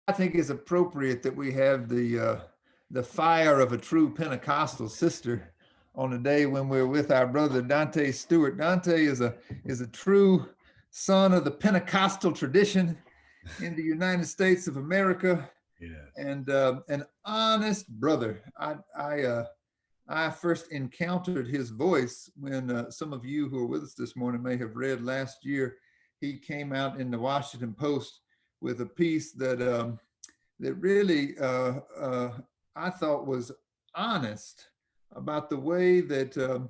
I think it's appropriate that we have the fire of a true Pentecostal sister on a day when we're with our brother Dante Stewart. Dante is a true son of the Pentecostal tradition in the United States of America, Yes. and an honest brother. I first encountered his voice when some of you who are with us this morning may have read last year. He came out in the Washington Post with a piece that really I thought was honest about the way that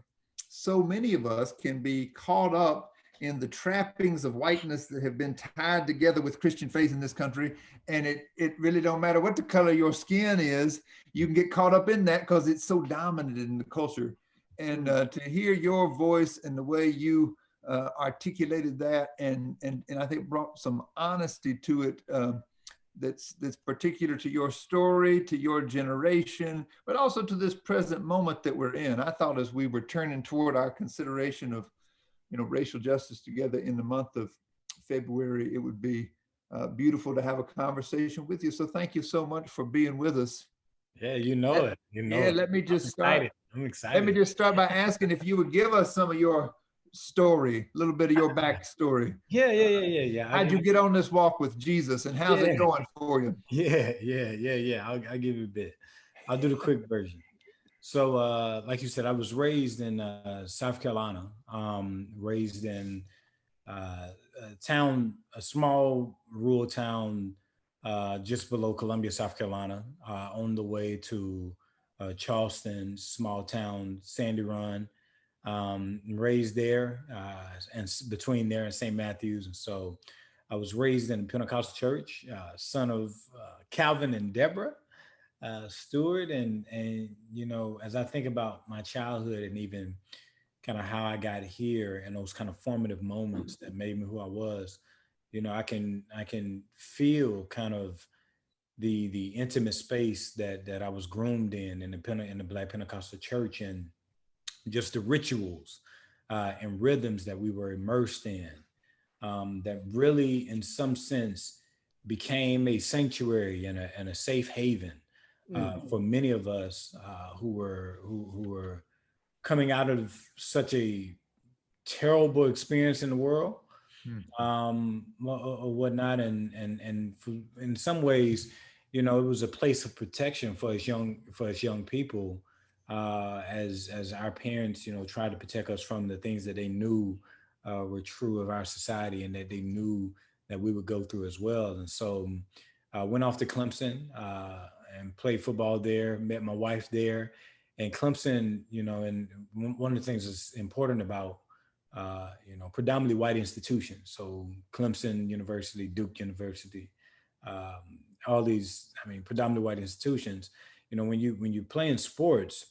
so many of us can be caught up in the trappings of whiteness that have been tied together with Christian faith in this country. And it really don't matter what the color of your skin is, you can get caught up in that because it's so dominant in the culture. And to hear your voice and the way you articulated that, and I think brought some honesty to it, that's particular to your story, to your generation, but also to this present moment that we're in. I thought as we were turning toward our consideration of, racial justice together in the month of February, it would be beautiful to have a conversation with you. So thank you so much for being with us. Yeah, you know it. You know Yeah, it. let me I'm just start. excited. I'm Let me excited. just start by asking if you would give us some of your story, a little bit of your backstory. Yeah, yeah, yeah, yeah, yeah. How'd you get on this walk with Jesus, and how's it Yeah, going for you? yeah. I'll give you a bit. I'll do the quick version. So, like you said, I was raised in South Carolina. Raised in a town, a small rural town, just below Columbia, South Carolina, on the way to Charleston, small town, Sandy Run. Raised there, and between there and St. Matthews, and so I was raised in a Pentecostal church, son of Calvin and Deborah Stewart, and as I think about my childhood and even kind of how I got here and those kind of formative moments that made me who I was, I can feel kind of the intimate space that I was groomed in the Black Pentecostal church, and just the rituals and rhythms that we were immersed in, that really, in some sense, became a sanctuary and a safe haven for many of us who were coming out of such a terrible experience in the world, or whatnot, and in some ways, it was a place of protection for us young people, as our parents, tried to protect us from the things that they knew were true of our society and that they knew that we would go through as well. And so I went off to Clemson and played football there, met my wife there. And Clemson, and one of the things that's important about, predominantly white institutions. So Clemson University, Duke University, all these, predominantly white institutions. When you play in sports,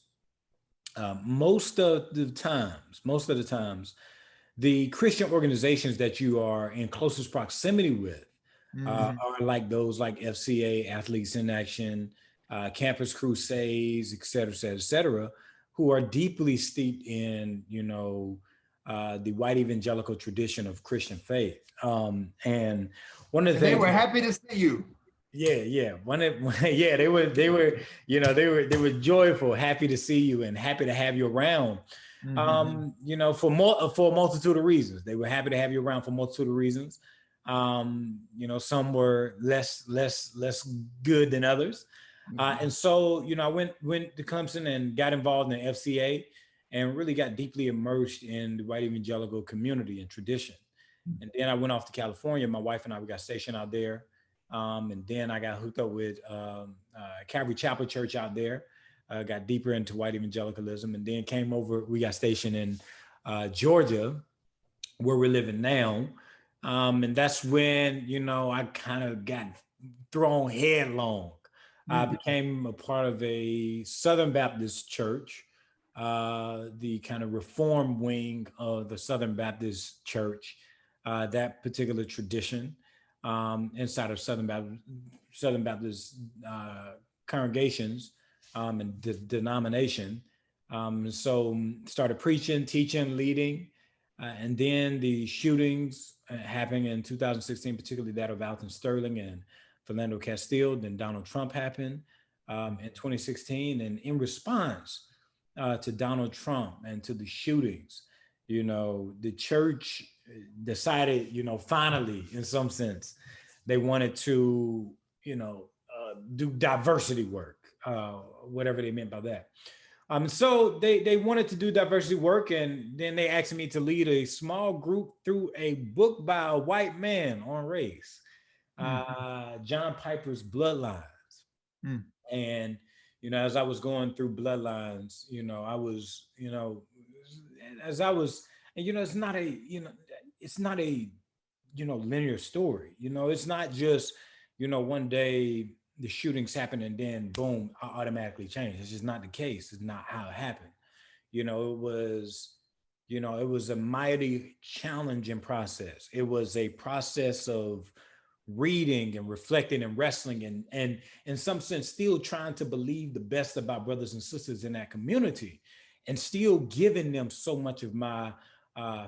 most of the times, the Christian organizations that you are in closest proximity with are like those like FCA, Athletes in Action, Campus Crusades, et cetera, who are deeply steeped in, the white evangelical tradition of Christian faith. And one of the And they things were that, happy to see you. yeah. Yeah, they were joyful, happy to see you, and happy to have you around. For a multitude of reasons. They were happy to have you around for a multitude of reasons. Some were less good than others. And so, I went to Clemson and got involved in the FCA and really got deeply immersed in the white evangelical community and tradition. And then I went off to California. My wife and I, we got stationed out there. And then I got hooked up with Calvary Chapel Church out there, got deeper into white evangelicalism, and then came over. We got stationed in Georgia, where we're living now. And that's when, I kind of got thrown headlong. I became a part of a Southern Baptist church, the kind of reform wing of the Southern Baptist church, that particular tradition, inside of Southern Baptist congregations and denomination. So started preaching, teaching, leading, and then the shootings happened in 2016, particularly that of Alton Sterling and Philando Castile. Then Donald Trump happened in 2016. And in response to Donald Trump and to the shootings, the church decided, finally, in some sense, they wanted to, do diversity work, whatever they meant by that. So they wanted to do diversity work, and then they asked me to lead a small group through a book by a white man on race, John Piper's Bloodlines. Mm. And as I was going through Bloodlines, I was, as I was, and it's not a linear story. It's not just one day the shootings happen and then boom, I automatically change. It's just not the case. It's not how it happened. It was it was a mighty challenging process. It was a process of reading and reflecting and wrestling, and in some sense still trying to believe the best about brothers and sisters in that community, and still giving them so much of my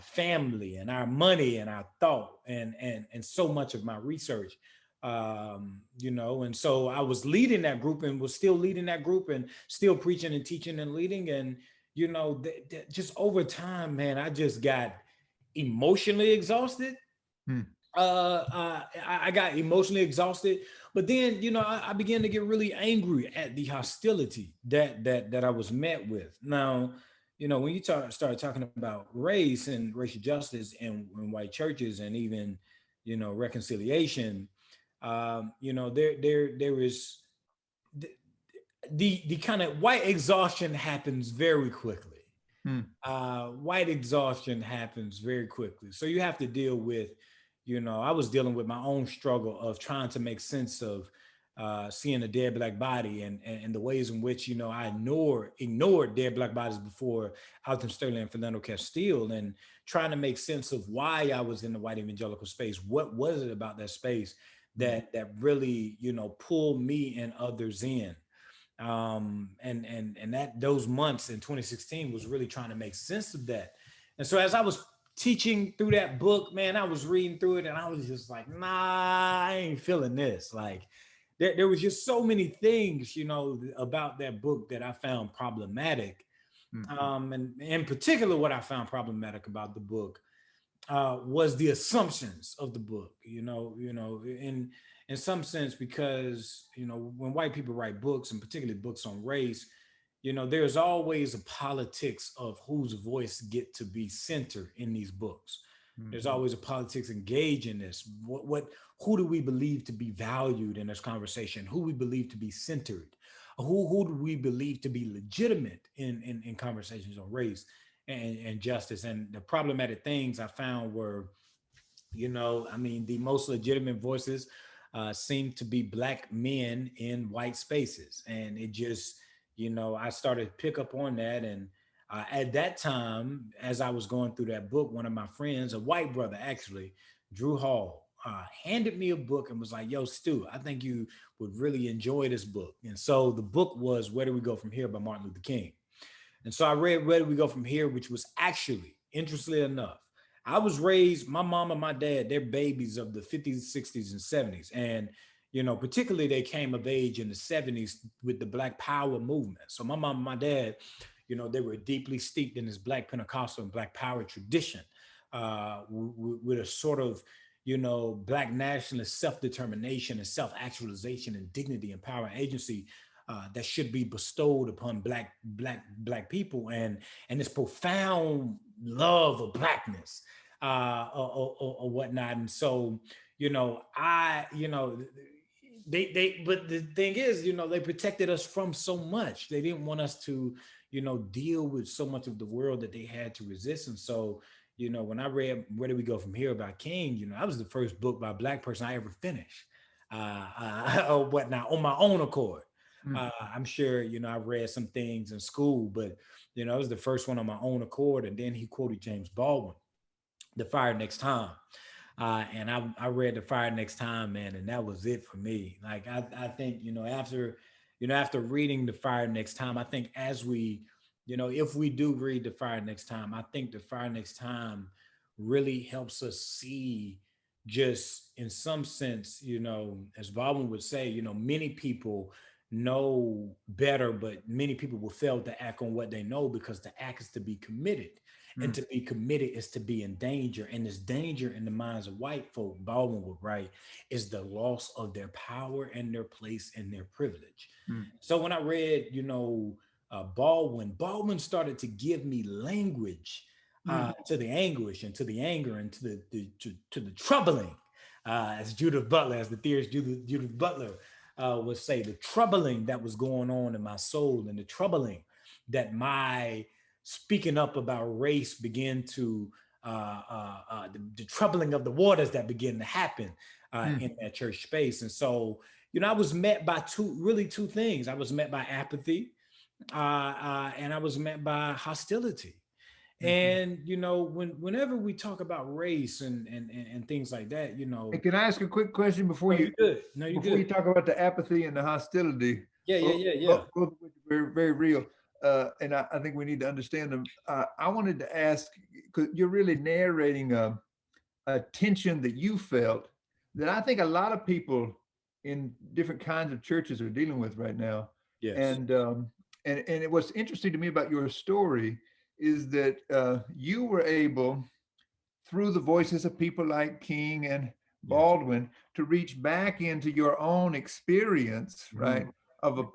family and our money and our thought and so much of my research. And so I was leading that group and was still leading that group and still preaching and teaching and leading. And just over time, man, I just got emotionally exhausted. I got emotionally exhausted, but then I began to get really angry at the hostility that I was met with. Now, when you start talking about race and racial justice in white churches, and even reconciliation, there is the kind of white exhaustion happens very quickly. White exhaustion happens very quickly, so you have to deal with. I was dealing with my own struggle of trying to make sense of seeing a dead Black body and the ways in which, I ignored dead Black bodies before Alton Sterling and Philando Castile, and trying to make sense of why I was in the white evangelical space. What was it about that space that really, pulled me and others in? And that those months in 2016 was really trying to make sense of that. And so as I was teaching through that book, man, I was reading through it and I was just like, nah, I ain't feeling this. Like there was just so many things, about that book that I found problematic. And in particular, what I found problematic about the book was the assumptions of the book, in some sense, because, when white people write books, and particularly books on race, there's always a politics of whose voice get to be centered in these books. There's always a politics engaged in this. Who do we believe to be valued in this conversation? Who we believe to be centered? Who do we believe to be legitimate in conversations on race and justice? And the problematic things I found were, the most legitimate voices seem to be Black men in white spaces. And it just, I started to pick up on that. And at that time, as I was going through that book, one of my friends, a white brother actually, Drew Hall, handed me a book and was like, yo, Stu, I think you would really enjoy this book. And so the book was Where Do We Go From Here by Martin Luther King. And so I read Where Do We Go From Here, which was actually, interestingly enough, I was raised, my mom and my dad, they're babies of the 50s, 60s, and 70s. And particularly they came of age in the 70s with the Black Power movement. So my mom and my dad, they were deeply steeped in this Black Pentecostal and Black Power tradition, with a sort of, Black nationalist self-determination and self-actualization and dignity and power and agency that should be bestowed upon Black people, and this profound love of Blackness or whatnot. And so, but the thing is, they protected us from so much. They didn't want us to, deal with so much of the world that they had to resist. And so, when I read Where Do We Go From Here by King, that was the first book by a Black person I ever finished, or whatnot, on my own accord. I'm sure, I read some things in school, but, it was the first one on my own accord. And then he quoted James Baldwin, The Fire Next Time. And I read The Fire Next Time, man, and that was it for me. Like, I think, after reading The Fire Next Time, I think as we, if we do read The Fire Next Time, I think The Fire Next Time really helps us see, just in some sense, as Baldwin would say, many people know better, but many people will fail to act on what they know, because to act is to be committed. And Mm. to be committed is to be in danger. And this danger in the minds of white folk, Baldwin would write, is the loss of their power and their place and their privilege. Mm. So when I read, Baldwin started to give me language Mm. to the anguish and to the anger and to the troubling, as Judith Butler, as the theorist Judith Butler would say, the troubling that was going on in my soul, and the troubling that my speaking up about race began to the troubling of the waters that began to happen Mm. in that church space. And so, I was met by two things. I was met by apathy, and I was met by hostility. Mhm. And whenever we talk about race and things like that, Hey, can I ask a quick question before no, you're you good. No, you're before you good. talk about the apathy and the hostility? Yeah, yeah, Both, yeah, yeah. both of which are very, very real. And I think we need to understand them. I wanted to ask, because you're really narrating a tension that you felt that I think a lot of people in different kinds of churches are dealing with right now. Yes. And what's interesting to me about your story is that you were able, through the voices of people like King and Yes. Baldwin, to reach back into your own experience, right, Mhm.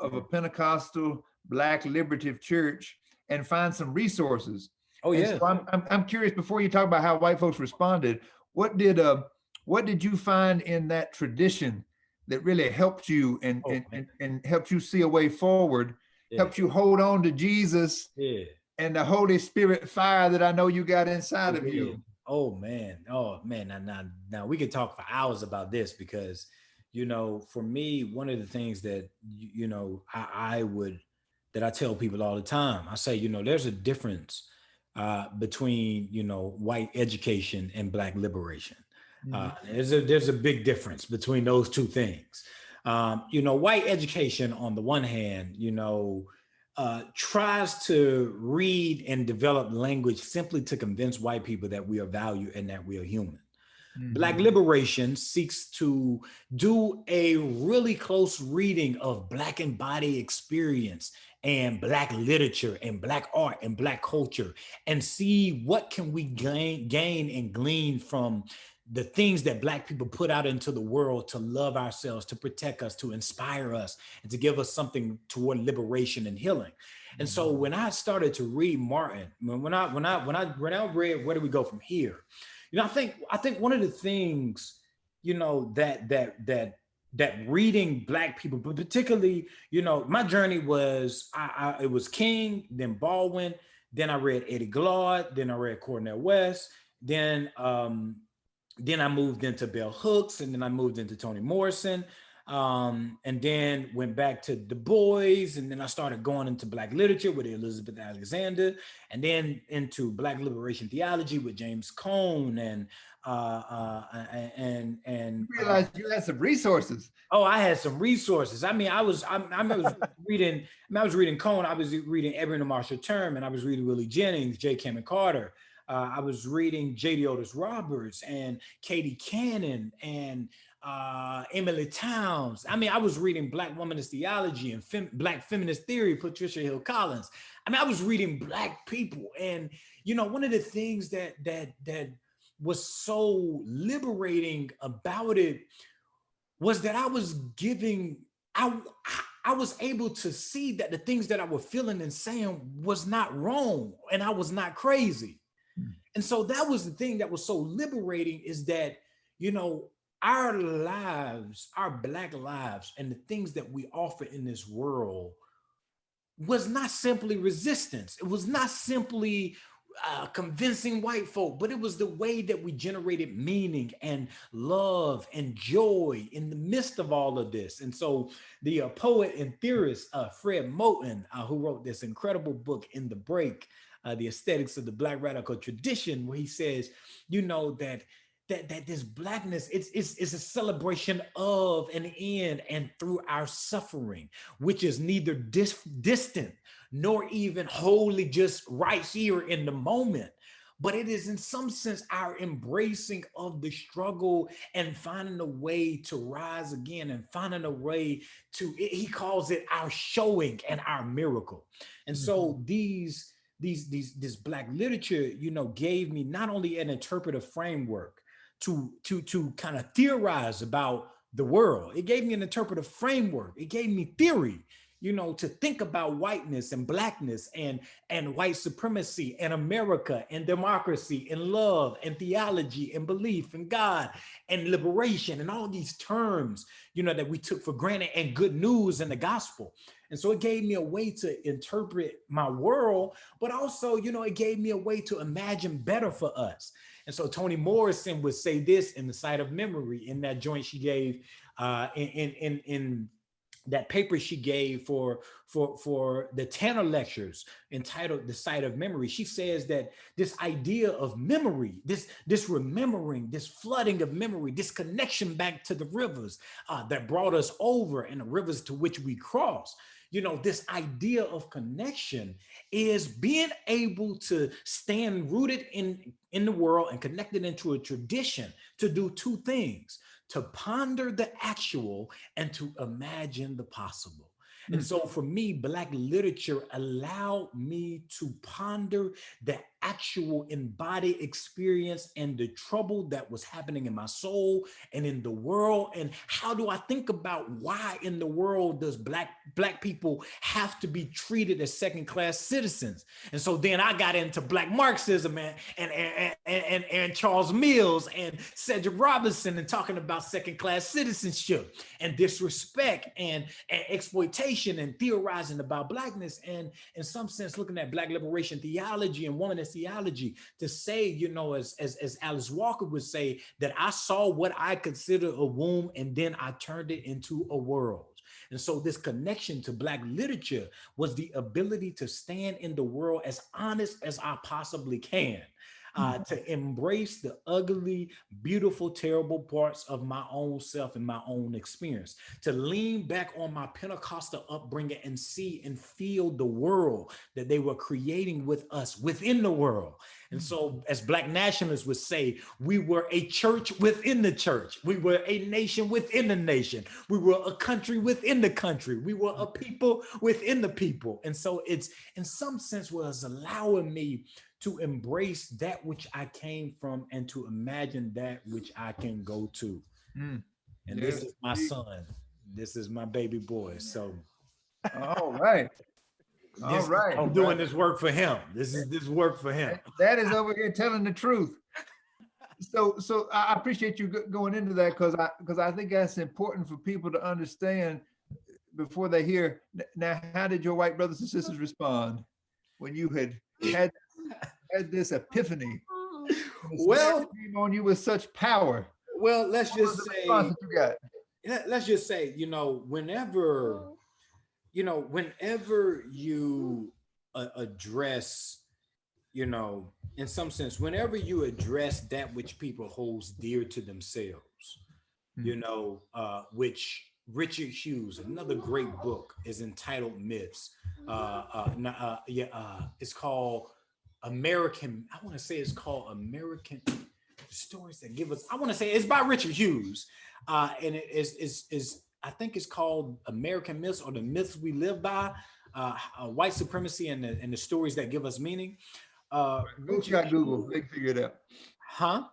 of a Pentecostal Black liberative church and find some resources. Oh And so yeah. I'm curious, before you talk about how white folks responded, what did uh what did you find in that tradition that really helped you Oh man. and helped you see a way forward, Yeah. helped you hold on to Jesus Yeah. and the Holy Spirit fire that I know you got inside Oh of yeah. you? Oh man. Oh man. Now we could talk for hours about this, because for me, one of the things that I would that I tell people all the time, I say, there's a difference between white education and black liberation. Mhm. There's a big difference between those two things. White education, on the one hand, tries to read and develop language simply to convince white people that we are valued and that we are human. Black Mhm. liberation seeks to do a really close reading of Black embodied experience and Black literature and Black art and Black culture, and see what can we gain and glean from the things that Black people put out into the world to love ourselves, to protect us, to inspire us, and to give us something toward liberation and healing. And so Mhm. when I started to read Martin, when I read Where Do We Go From Here, I think one of the things, that reading Black people, but particularly, my journey was, it was King, then Baldwin, then I read Eddie Glaude, then I read Cornel West, then I moved into Bell Hooks, and then I moved into Toni Morrison, and then went back to Du Bois, and then I started going into Black literature with Elizabeth Alexander, and then into Black liberation theology with James Cone, and uh, uh, and You and uh, realize you had some resources. oh, I had some resources. I mean, I was reading. I was reading Cone. I was reading Edwin and Marshall Term, and I was reading Willie Jennings, J. Cameron Carter. I was reading J.D. Otis Roberts and Katie Cannon and Emily Towns. I mean, I was reading Black womanist theology and Black feminist theory, Patricia Hill Collins. I mean, I was reading Black people, and one of the things that was so liberating about it was that I was able to see that the things that I was feeling and saying was not wrong, and I was not crazy. And so that was the thing that was so liberating, is that, you know, our lives, our Black lives, and the things that we offer in this world was not simply resistance. It was not simply convincing white folk, but it was the way that we generated meaning and love and joy in the midst of all of this. And so the poet and theorist Fred Moten, who wrote this incredible book, In the Break, The Aesthetics of the Black Radical Tradition, where he says, that this blackness, it's a celebration of an end and through our suffering, which is neither distant nor even wholly just right here in the moment, but it is in some sense our embracing of the struggle and finding a way to rise again and finding a way to, he calls it our showing and our miracle. And so this Black literature, you know, gave me not only an interpretive framework to kind of theorize about the world, it gave me an interpretive framework, it gave me theory, you know, to think about whiteness and blackness and white supremacy and America and democracy and love and theology and belief and God and liberation and all these terms, you know, that we took for granted, and good news and the gospel. And so it gave me a way to interpret my world, but also, you know, it gave me a way to imagine better for us. And so Toni Morrison would say this in The Sight of Memory, in that joint she gave in that paper she gave for the Tanner lectures entitled The Sight of Memory. She says that this idea of memory, this remembering, this flooding of memory, this connection back to the rivers that brought us over and the rivers to which we cross, you know, this idea of connection is being able to stand rooted in the world and connected into a tradition to do two things: to ponder the actual and to imagine the possible. And so for me, Black literature allowed me to ponder the actual embodied experience and the trouble that was happening in my soul and in the world. And how do I think about why in the world does black people have to be treated as second-class citizens? And so then I got into Black Marxism and Charles Mills and Cedric Robinson, and talking about second-class citizenship and disrespect and exploitation and theorizing about Blackness, and in some sense looking at Black liberation theology and womanist theology to say, you know, as Alice Walker would say, that I saw what I consider a womb and then I turned it into a world. And so this connection to Black literature was the ability to stand in the world as honest as I possibly can. To embrace the ugly, beautiful, terrible parts of my own self and my own experience, to lean back on my Pentecostal upbringing and see and feel the world that they were creating with us within the world. And so, as Black nationalists would say, we were a church within the church. We were a nation within the nation. We were a country within the country. We were a people within the people. And so it's, in some sense, was allowing me to embrace that which I came from and to imagine that which I can go to. And this is my son. This is my baby boy. So, all right. All right. I'm doing this work for him. This work for him. That is over here telling the truth. So I appreciate you going into that, because I think that's important for people to understand before they hear. Now, how did your white brothers and sisters respond when you had this epiphany? Well, came on you with such power. Well, let's just say, you know, whenever you address, you know, in some sense, whenever you address that which people holds dear to themselves, you know, which Richard Hughes, another great book, is entitled Myths. It's called American. I want to say it's called American Stories That Give Us. I want to say it's by Richard Hughes, and it is I think it's called American Myths, or the Myths We Live By, White Supremacy and the Stories That Give Us Meaning. Folks got Google, they can figure it out. Huh?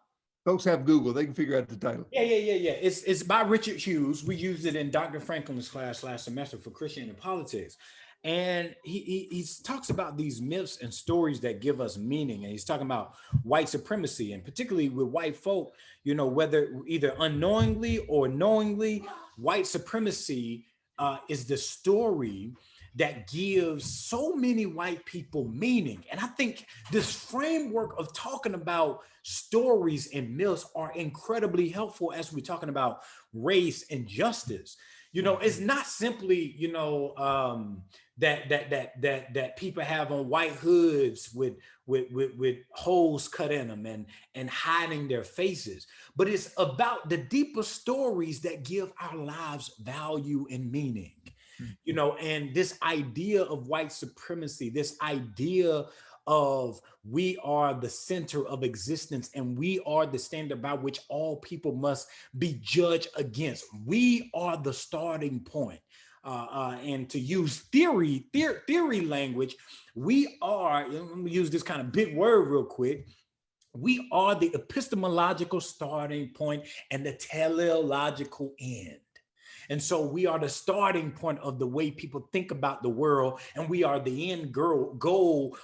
Folks have Google, they can figure out the title. Yeah. It's by Richard Hughes. We used it in Dr. Franklin's class last semester for Christianity and Politics. And he talks about these myths and stories that give us meaning. And he's talking about white supremacy, and particularly with white folk, you know, whether either unknowingly or knowingly, white supremacy is the story that gives so many white people meaning. And I think this framework of talking about stories and myths are incredibly helpful as we're talking about race and justice. You know, it's not simply, you know, that people have on white hoods with holes cut in them and hiding their faces, but it's about the deeper stories that give our lives value and meaning. You know, and this idea of white supremacy, this idea of we are the center of existence and we are the standard by which all people must be judged against. We are the starting point. And to use theory language, we are, let me use this kind of big word real quick. We are the epistemological starting point and the teleological end. And so we are the starting point of the way people think about the world, and we are the end goal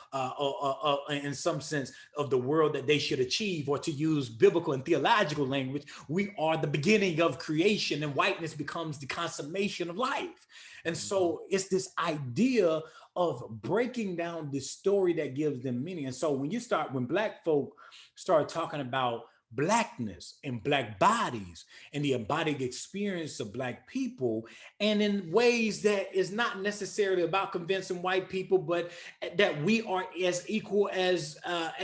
in some sense of the world that they should achieve, or to use biblical and theological language, we are the beginning of creation, and whiteness becomes the consummation of life. And so it's this idea of breaking down the story that gives them meaning. And so when Black folk start talking about Blackness and Black bodies and the embodied experience of Black people, and in ways that is not necessarily about convincing white people, but that we are as equal as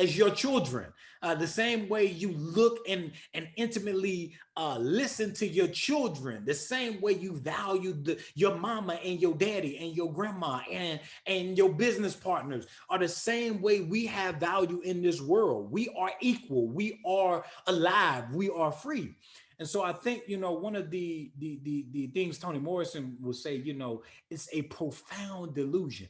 your children. The same way you look and intimately listen to your children, the same way you value your mama and your daddy and your grandma and your business partners, are the same way we have value in this world. We are equal. We are alive. We are free. And so I think, one of the things Toni Morrison will say, it's a profound delusion.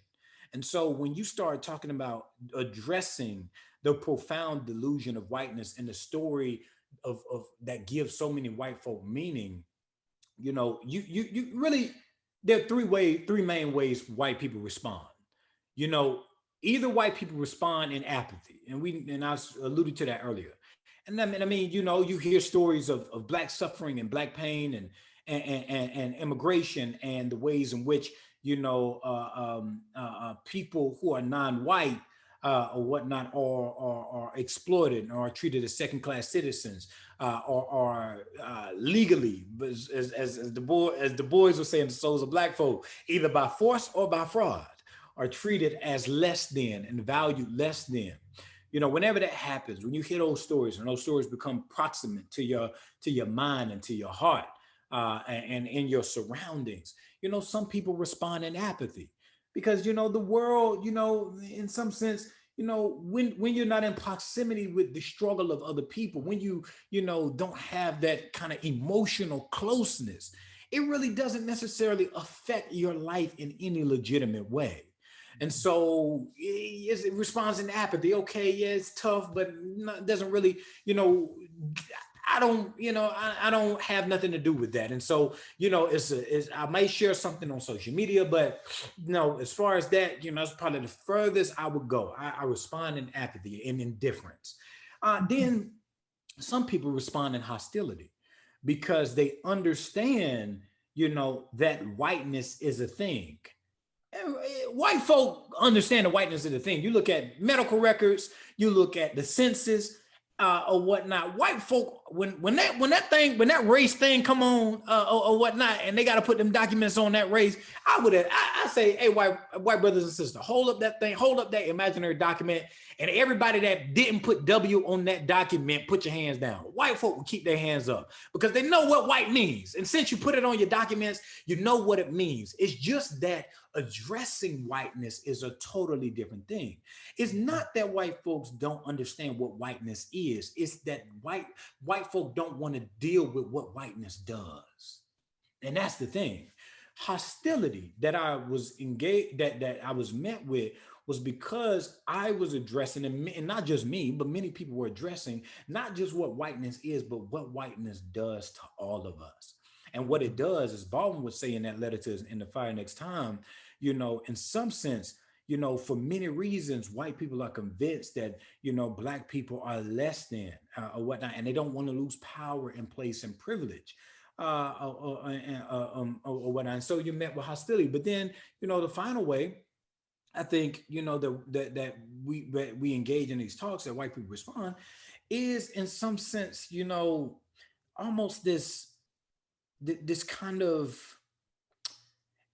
And so when you start talking about addressing the profound delusion of whiteness and the story of that gives so many white folk meaning, you really, there are three main ways white people respond. Either white people respond in apathy, and I alluded to that earlier. And I mean, you hear stories of Black suffering and Black pain and immigration, and the ways in which people who are non-white or whatnot are exploited or are treated as second-class citizens, or legally, as the boys will say in the Souls of Black folk, either by force or by fraud, are treated as less than and valued less than. Whenever that happens, when you hear those stories and those stories become proximate to your mind and to your heart, and in your surroundings, some people respond in apathy, because the world, in some sense, when you're not in proximity with the struggle of other people, when you don't have that kind of emotional closeness, it really doesn't necessarily affect your life in any legitimate way. And so it responds in apathy. Okay, yeah, it's tough, but it doesn't really, I don't have nothing to do with that. And so, I may share something on social media, but as far as that, it's probably the furthest I would go. I respond in apathy and indifference. Then some people respond in hostility, because they understand, that whiteness is a thing. White folk understand the whiteness of the thing. You look at medical records, you look at the census, or whatnot. White folk, when that race thing come on, or whatnot, and they got to put them documents on that race, I say, hey, white brothers and sisters, hold up that imaginary document, and everybody that didn't put W on that document, put your hands down. White folk will keep their hands up, because they know what white means, and since you put it on your documents, you know what it means. It's just that addressing whiteness is a totally different thing. It's not that white folks don't understand what whiteness is. It's that white folk don't want to deal with what whiteness does. And that's the thing. Hostility that I was engaged, that I was met with, was because I was addressing, and not just me, but many people were addressing not just what whiteness is, but what whiteness does to all of us. And what it does, as Baldwin would say in that letter to In the Fire Next Time, in some sense, for many reasons, white people are convinced that, Black people are less than or whatnot, and they don't want to lose power and place and privilege. Or whatnot. And so you're met with hostility. But then, the final way, I think, that we engage in these talks, that white people respond, is in some sense, almost this kind of,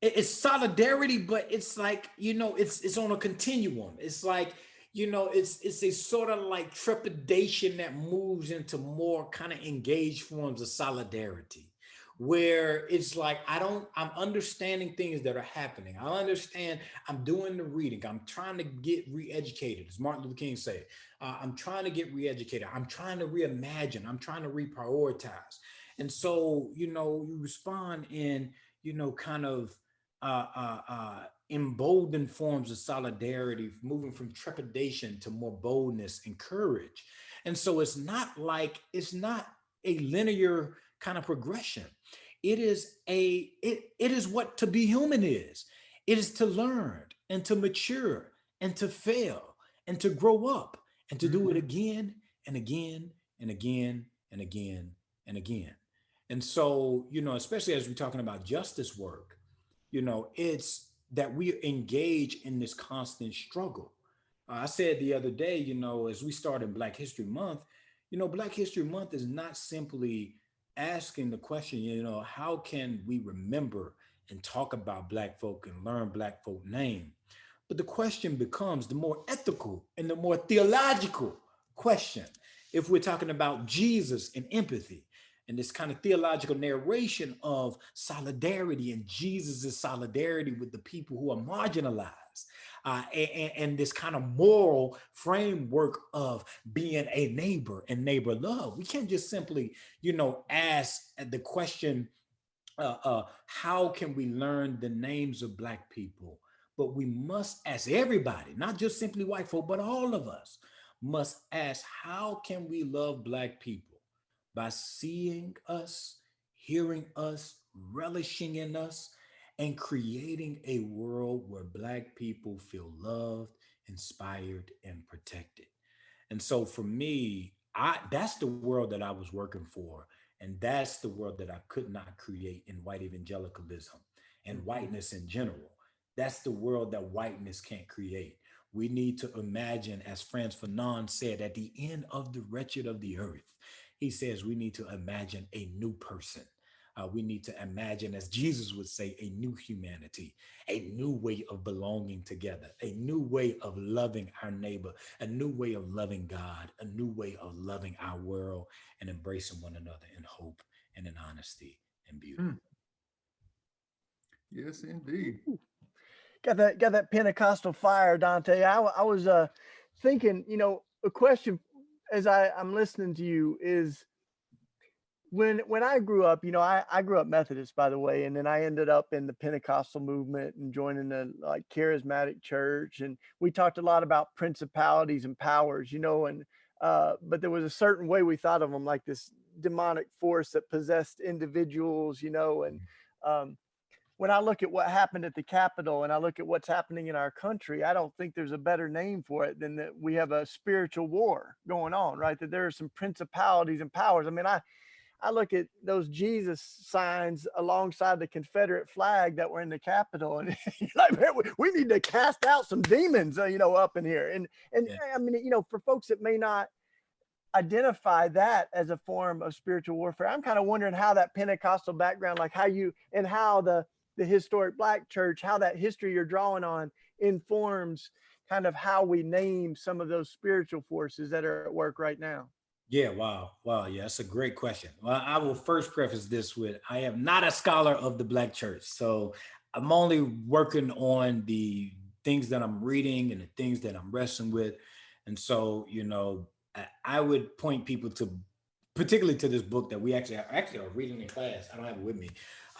it's solidarity, but it's like, it's on a continuum. It's like, it's a sort of like trepidation that moves into more kind of engaged forms of solidarity, where it's like I'm understanding things that are happening. I understand, I'm doing the reading, I'm trying to get re-educated, as Martin Luther King said. I'm trying to get re-educated, I'm trying to reimagine, I'm trying to reprioritize. And so, you respond in, kind of emboldened forms of solidarity, moving from trepidation to more boldness and courage. And so it's not a linear kind of progression. It is what to be human is. It is to learn and to mature and to fail and to grow up and to do it again and again and again and again and again. And so, especially as we're talking about justice work, it's that we engage in this constant struggle. I said the other day, as we started Black History Month, Black History Month is not simply asking the question, how can we remember and talk about Black folk and learn Black folk name? But the question becomes the more ethical and the more theological question. If we're talking about Jesus and empathy and this kind of theological narration of solidarity and Jesus's solidarity with the people who are marginalized, and this kind of moral framework of being a neighbor and neighbor love. We can't just simply, ask the question, how can we learn the names of Black people? But we must ask everybody, not just simply white folk, but all of us must ask, how can we love Black people? By seeing us, hearing us, relishing in us, and creating a world where Black people feel loved, inspired, and protected. And so for me, that's the world that I was working for. And that's the world that I could not create in white evangelicalism and whiteness in general. That's the world that whiteness can't create. We need to imagine, as Frantz Fanon said, at the end of the wretched of the earth, he says we need to imagine a new person. We need to imagine, as Jesus would say, a new humanity, a new way of belonging together, a new way of loving our neighbor, a new way of loving God, a new way of loving our world and embracing one another in hope and in honesty and beauty. Yes, indeed. Got that Pentecostal fire, Dante. I was thinking, a question as I'm listening to you is, when I grew up, I grew up Methodist, by the way, and then I ended up in the Pentecostal movement and joining the charismatic church. And we talked a lot about principalities and powers, and but there was a certain way we thought of them, like this demonic force that possessed individuals, and when I look at what happened at the Capitol and I look at what's happening in our country, I don't think there's a better name for it than that we have a spiritual war going on, right? That there are some principalities and powers. I mean, I look at those Jesus signs alongside the Confederate flag that were in the Capitol, and you're like, man, we need to cast out some demons, up in here. And yeah. I mean, for folks that may not identify that as a form of spiritual warfare, I'm kind of wondering how that Pentecostal background, like how the historic Black church, how that history you're drawing on informs kind of how we name some of those spiritual forces that are at work right now. Yeah, wow. Yeah, that's a great question. Well, I will first preface this with, I am not a scholar of the Black church. So I'm only working on the things that I'm reading and the things that I'm wrestling with. And so, I would point people to, particularly to this book that we actually are reading in class. I don't have it with me,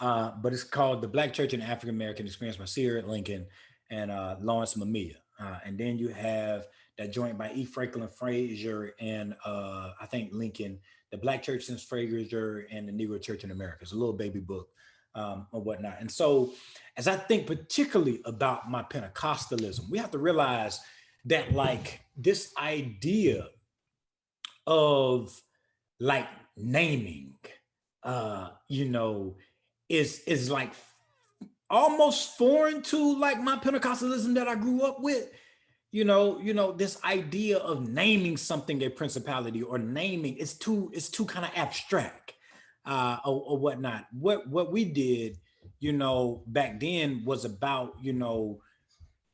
but it's called The Black Church and the African American Experience by Sierra Lincoln and Lawrence Mamiya. And then you have that joint by E. Franklin Frazier and I think Lincoln, The Black Church Since Frazier and the Negro Church in America. It's a little baby book or whatnot. And so as I think particularly about my Pentecostalism, we have to realize that this idea of naming, is almost foreign to my Pentecostalism that I grew up with. This idea of naming something a principality or naming it's too kind of abstract or whatnot. What we did, back then was about,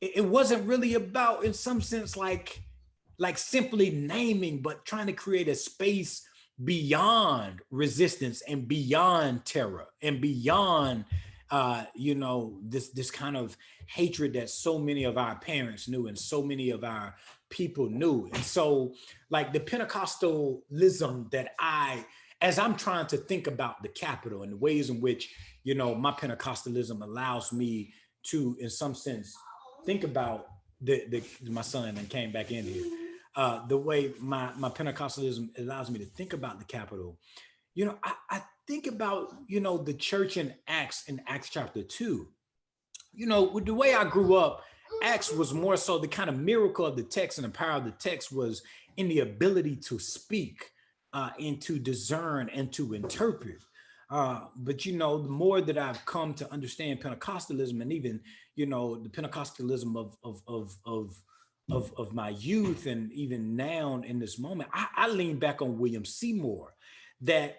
it wasn't really about, in some sense, like simply naming, but trying to create a space beyond resistance and beyond terror and beyond this kind of hatred that so many of our parents knew and so many of our people knew. And so like the Pentecostalism that as I'm trying to think about the capital and the ways in which, my Pentecostalism allows me to, in some sense, think about my son and came back in here. The way my Pentecostalism allows me to think about the capital, I think about, the church in Acts chapter 2. With the way I grew up, Acts was more so the kind of miracle of the text, and the power of the text was in the ability to speak and to discern and to interpret. But the more that I've come to understand Pentecostalism, and even the Pentecostalism of my youth, and even now in this moment, I lean back on William Seymour. That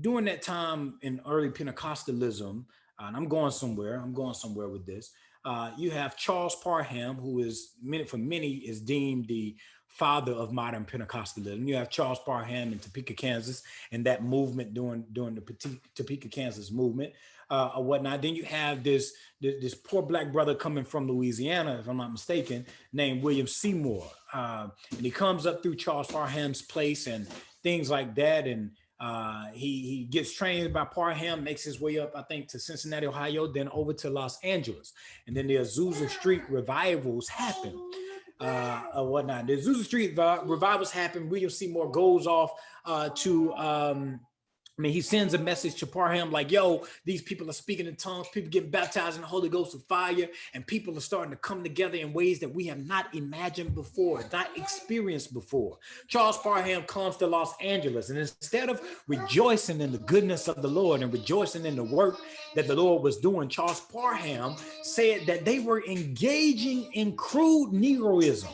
during that time in early Pentecostalism, and I'm going somewhere with this. You have Charles Parham, who is for many is deemed the father of modern Pentecostalism. You have Charles Parham in Topeka, Kansas, and that movement during the Topeka, Kansas movement or whatnot. Then you have this poor black brother coming from Louisiana, if I'm not mistaken, named William Seymour, and he comes up through Charles Parham's place and things like that, and he gets trained by Parham, makes his way up, I think, to Cincinnati, Ohio, then over to Los Angeles. And then the Azusa Street revivals happen, or whatnot. The Azusa Street revivals happen. William Seymour goes off he sends a message to Parham like, yo, these people are speaking in tongues, people getting baptized in the Holy Ghost with fire, and people are starting to come together in ways that we have not imagined before, not experienced before. Charles Parham comes to Los Angeles, and instead of rejoicing in the goodness of the Lord and rejoicing in the work that the Lord was doing, Charles Parham said that they were engaging in crude Negroism.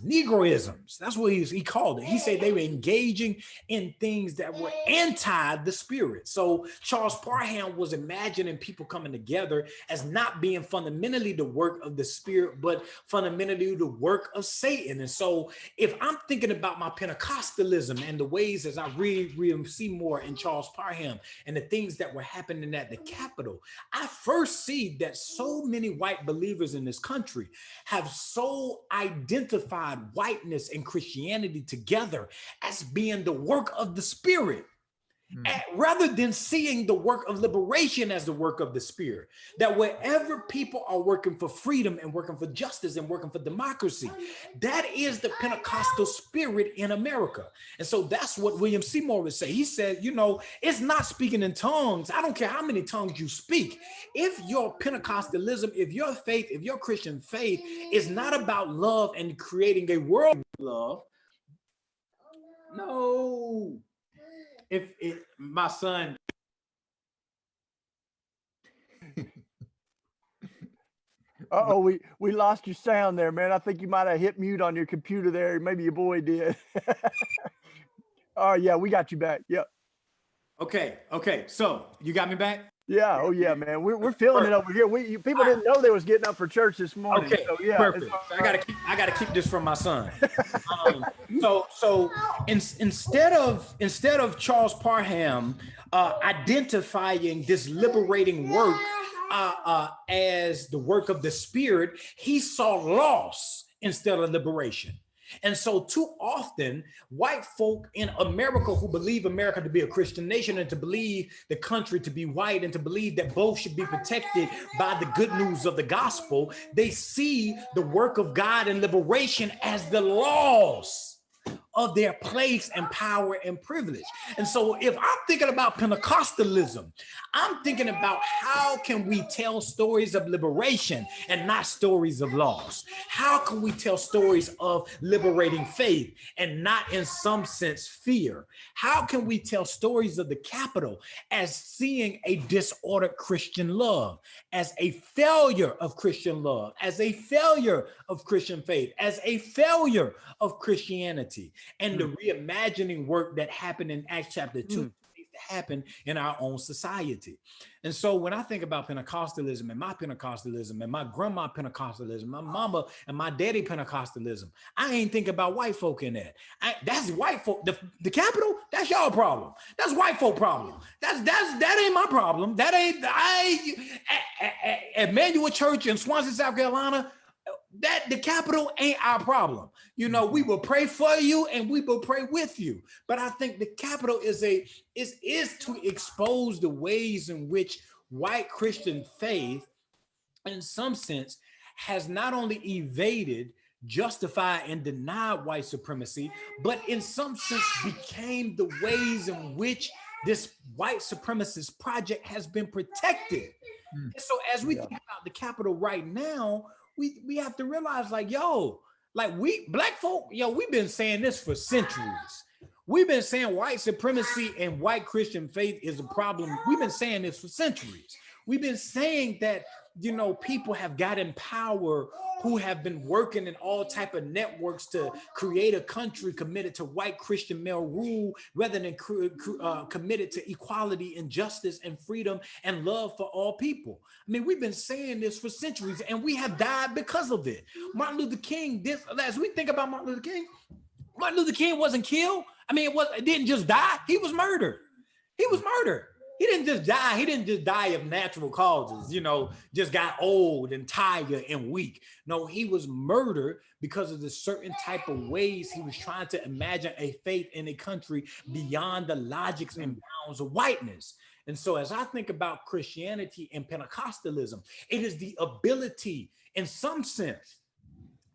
Negroisms, that's what he called it. He said they were engaging in things that were anti the spirit. So Charles Parham was imagining people coming together as not being fundamentally the work of the spirit, but fundamentally the work of Satan. And so if I'm thinking about my Pentecostalism and the ways as I read William Seymour and Charles Parham and the things that were happening at the Capitol, I first see that so many white believers in this country have so identified whiteness and Christianity together as being the work of the spirit, rather than seeing the work of liberation as the work of the spirit. That wherever people are working for freedom and working for justice and working for democracy, that is the Pentecostal spirit in America. And so that's what William Seymour would say. He said, it's not speaking in tongues. I don't care how many tongues you speak. If your Pentecostalism, if your faith, if your Christian faith is not about love and creating a world of love, no. If my son. We lost your sound there, man. I think you might have hit mute on your computer there. Maybe your boy did. Oh yeah, we got you back. Yep. Okay. So you got me back? Yeah. Oh yeah, man. We're feeling it over here. People didn't know they was getting up for church this morning. Okay. So, yeah, perfect. I gotta keep this from my son. So instead of Charles Parham identifying this liberating work as the work of the spirit, he saw loss instead of liberation. And so too often, white folk in America who believe America to be a Christian nation and to believe the country to be white and to believe that both should be protected by the good news of the gospel, they see the work of God and liberation as the loss of their place and power and privilege. And so if I'm thinking about Pentecostalism, I'm thinking about how can we tell stories of liberation and not stories of loss? How can we tell stories of liberating faith and not in some sense fear? How can we tell stories of the Capitol as seeing a disordered Christian love, as a failure of Christian love, as a failure of Christian faith, as a failure of Christianity? And the reimagining work that happened in Acts chapter 2 needs to happen in our own society. And so when I think about Pentecostalism and my Pentecostalism and my grandma Pentecostalism, my mama and my daddy Pentecostalism, I ain't thinking about white folk in that. That's white folk. The capital, that's y'all problem. That's white folk problem. That ain't my problem. That ain't Emmanuel Church in Swansea, South Carolina. That the capital ain't our problem. You know, we will pray for you and we will pray with you. But I think the capital is to expose the ways in which white Christian faith, in some sense, has not only evaded, justified, and denied white supremacy, but in some sense became the ways in which this white supremacist project has been protected. And so as we think about the capital right now, we have to realize, like, yo, like we black folk, yo, we've been saying this for centuries. We've been saying white supremacy and white Christian faith is a problem. We've been saying this for centuries. We've been saying that, you know, people have gotten power who have been working in all type of networks to create a country committed to white Christian male rule rather than committed to equality and justice and freedom and love for all people. I mean, we've been saying this for centuries and we have died because of it. Martin Luther King, as we think about Martin Luther King wasn't killed. I mean, it didn't just die. He was murdered. He was murdered. He didn't just die. He didn't just die of natural causes, you know, just got old and tired and weak. No, he was murdered because of the certain type of ways he was trying to imagine a faith in a country beyond the logics and bounds of whiteness. And so as I think about Christianity and Pentecostalism, it is the ability, in some sense,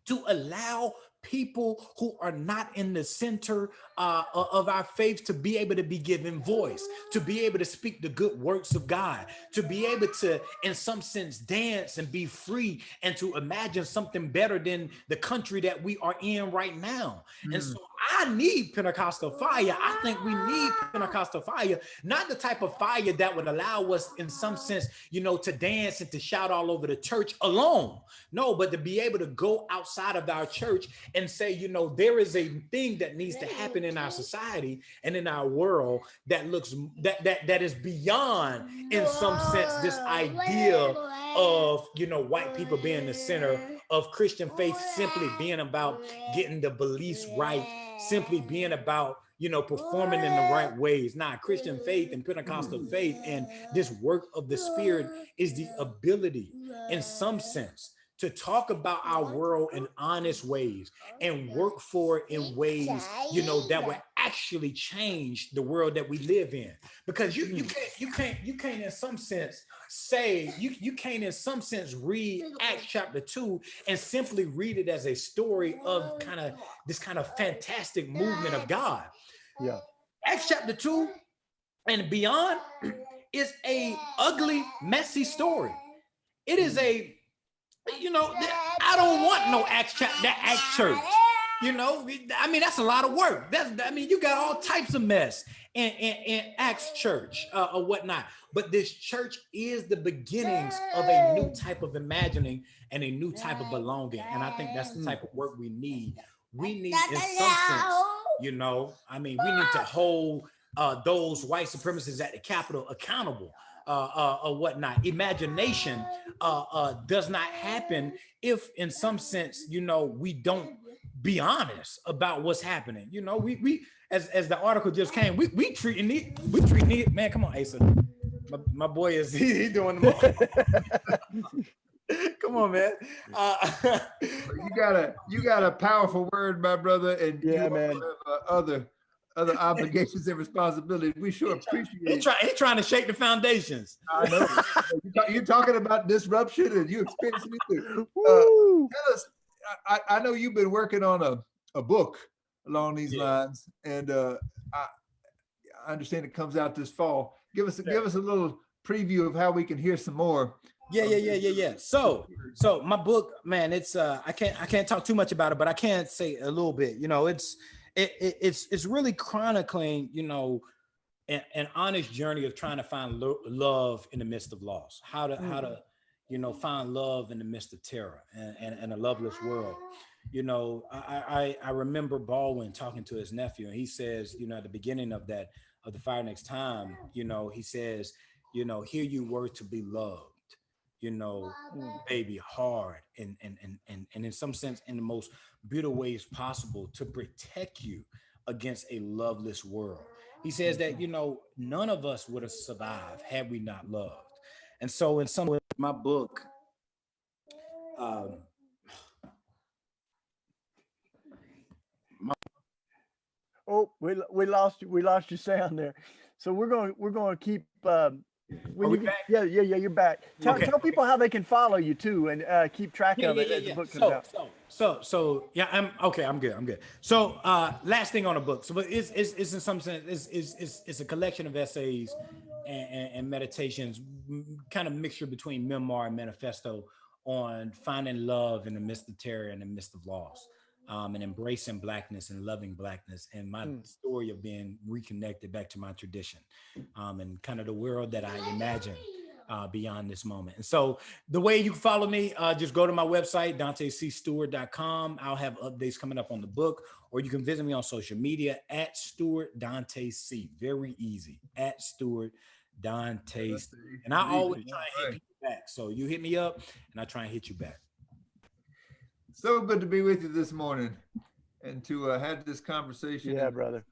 to allow people who are not in the center of our faith to be able to be given voice, to be able to speak the good works of God, to be able to, in some sense, dance and be free and to imagine something better than the country that we are in right now. And so I need Pentecostal fire. I think we need Pentecostal fire, not the type of fire that would allow us, in some sense, you know, to dance and to shout all over the church alone. No, but to be able to go outside of our church and say, you know, there is a thing that needs to happen in our society and in our world that looks that is beyond, in some sense, this idea of, you know, white people being the center of Christian faith simply being about getting the beliefs right, simply being about, you know, performing in the right ways. Nah, Christian faith and Pentecostal faith and this work of the Spirit is the ability, in some sense, to talk about our world in honest ways and work for it in ways, you know, that will actually change the world that we live in. Because you can't in some sense say, you can't in some sense read Acts chapter 2 and simply read it as a story of this kind of fantastic movement of God. Yeah. Acts chapter 2 and beyond is a ugly, messy story. It is a, you know, I don't want no Acts church. You know, I mean, that's a lot of work. You got all types of mess in Acts church or whatnot. But this church is the beginnings of a new type of imagining and a new type of belonging. And I think that's the type of work we need. We need, in some sense, you know, I mean, we need to hold those white supremacists at the Capitol accountable. Or whatnot. Imagination does not happen if, in some sense, you know, we don't be honest about what's happening. You know, we as the article just came, we treating it. Man, come on, Asa. My boy is he doing the most. Come on, man. You got a powerful word, my brother, and yeah, you man. Have other obligations and responsibilities. We sure appreciate it. He's trying to shake the foundations. I know. You're talking about disruption and you experiencing it too. Tell us, I know you've been working on a book along these lines, and I understand it comes out this fall. Give us a little preview of how we can hear some more. Yeah. So my book, man, it's I can't talk too much about it, but I can say a little bit. You know, it's really chronicling, you know, an honest journey of trying to find love in the midst of loss. How to you know, find love in the midst of terror and a loveless world. You know, I remember Baldwin talking to his nephew, and he says, you know, at the beginning of that of The Fire Next Time, you know, he says, you know, here you were to be loved, you know, baby, hard, and in some sense, in the most beautiful ways possible, to protect you against a loveless world. He says that, you know, none of us would have survived had we not loved. And so in some way, my book, um, Oh, we lost you. We lost your sound there. So we're going to keep. When you back? yeah, you're back. Tell people how they can follow you too, and keep track of it as the book comes out. So yeah, I'm good. So last thing on the book. So but it's in some sense it's a collection of essays and meditations, kind of mixture between memoir and manifesto on finding love in the midst of terror and the midst of loss. And embracing blackness and loving blackness, and my story of being reconnected back to my tradition, and kind of the world that I imagine beyond this moment. And so the way you can follow me, just go to my website, DanteCStewart.com. I'll have updates coming up on the book, or you can visit me on social media at Stewart Dante C. Very easy, at Stewart Dante C. And I always try and hit people back. So you hit me up, and I try and hit you back. So good to be with you this morning and to have this conversation. Yeah, brother.